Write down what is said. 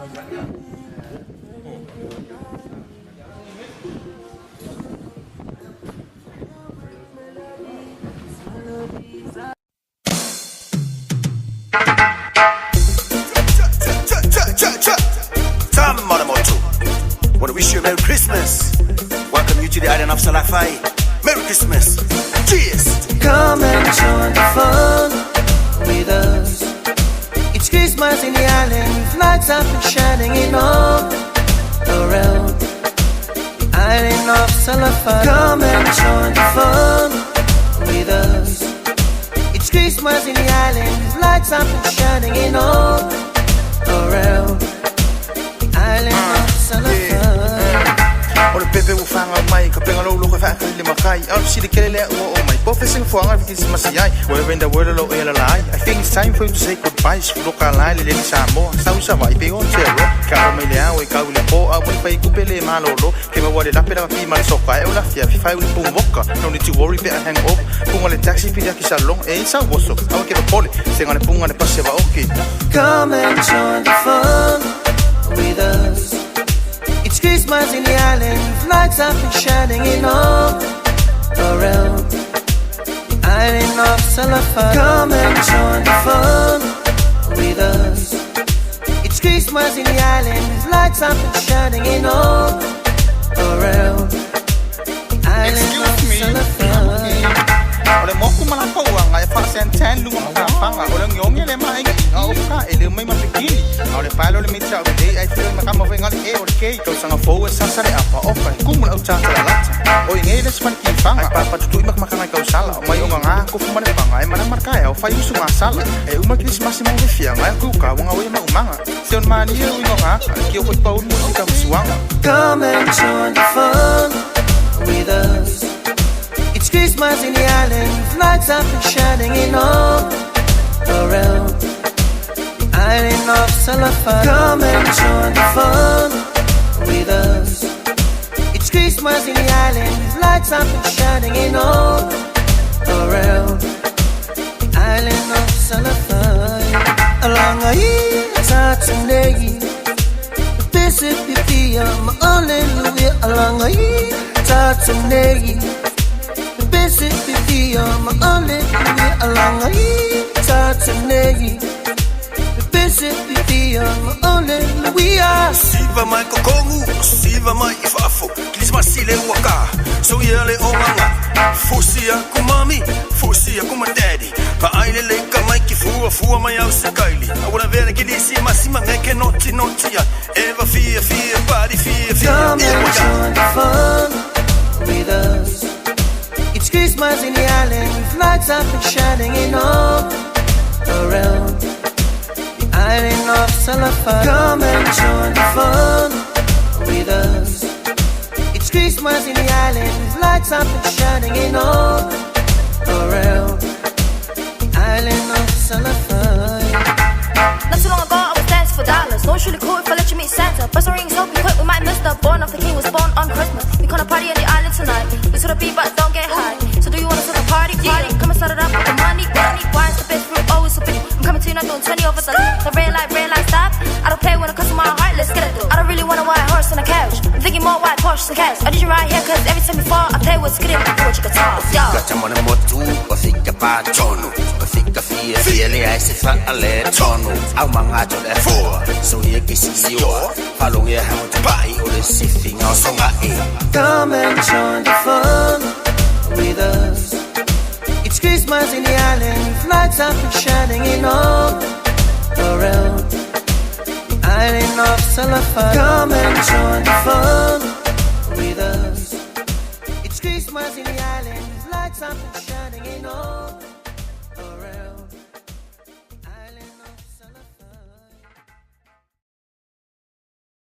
Want to wish you a Merry Christmas. Welcome you to the island of Salafai. Merry Christmas. Cheers. Come and join the fun with us. It's Christmas in the island. Lights up and shining in all around the island of Salafai. Come and join the fun with us. It's Christmas in the island. Lights up and shining in all around the island of Salafai. O le pepe u fanga mai ka penga lo ka fa le makai au si le kelele o mai professing for ang kids masiai when the world lo ela lai. I think it's time for you to say goodbye for local lai le sa mo sa usa vai pe on chero ka mai le au ka le po a wi pai ku pele malolo ke ma wale la pela pi mal so ka e la fia fi wi pu moka no need to worry be a hang up punga le taxi pi ki salon e sa woso au ke pole se ngale punga le passe va okay. Come and join the fun with us. It's Christmas in the island, lights up and shining in all around the island of Salafai. Come and join the fun with us. It's Christmas in the island, lights up and shining in all around the island of Salafai. Ole mo ku mana ko ang ai fa sen ten lu ma ka fanga ole ngom ye le mai ngi au ka ele mai ma pikini ole pa lo le mi cha de ai feel ma ka mo venga e ole ke to sanga fo sa sa le apa o fa ku mo au cha la la o nge le span ki fanga pa pa tu ma ka ka sala mai o nga ku fu ma le fanga ai mana marka e o fa yusu ma sala e uma Christmas mo le fia ngai ku ka wa we ma umanga se on mani e u nga ki o ko pa u mo ka suanga. Come and join the fun with us. It's Christmas in the island, lights up and shining in all around the island of Salafai. Come and join the fun with us. It's Christmas in the island, lights up and shining in all around the island of Salafai. Along a Saturday, visit the hallelujah. Along a Saturday. Basic video, my only along a Saturday. Basic video, my only we are. Silva mai kokongu, silva mai ifafo. Christmas sile waka, so yele omanga. Fusia kumami, fusia kuma daddy. Pa aile le kamai ki fua mai au sakaili. I wanna ver que disi masima ngeke noti ya. Eva fear body fear. Come and join the fun with us. It's Christmas in the island, lights up and shining in all around the island of Salafai. Come and join the fun with us. It's Christmas in the island, lights up and shining in all around the island of Salafai. Not too long ago, I was dancing for dollars. No, it's really cool if I let you meet Santa. Buster rings open quick, we might miss the born of the king was born on Christmas. We gonna party on the island tonight. We to the beat, but don't get high. So do you wanna start a party? Come and start it up with the money. Why is the best fruit always so big? I'm coming to you, not doing 20 over the red light, stop. I don't play when it comes to my heart, let's get it through. I don't really want a white horse on a couch. I'm thinking more white Porsche and cash. I need you right here, cause every time you fall, I play with skitty, I do what you can talk. Yo. Gacciamo le motu, pafika pa chono. Pafika fie le ai se fa ale chono. Au mangato le foa, so ye kisi yo. Falong ye hamo te pai, o le sifting au songa e. Come and join the fun with us. It's Christmas in the island, lights up and shining in all around the island of Salafai. Come and join the fun with us. It's Christmas in the island, lights up and shining.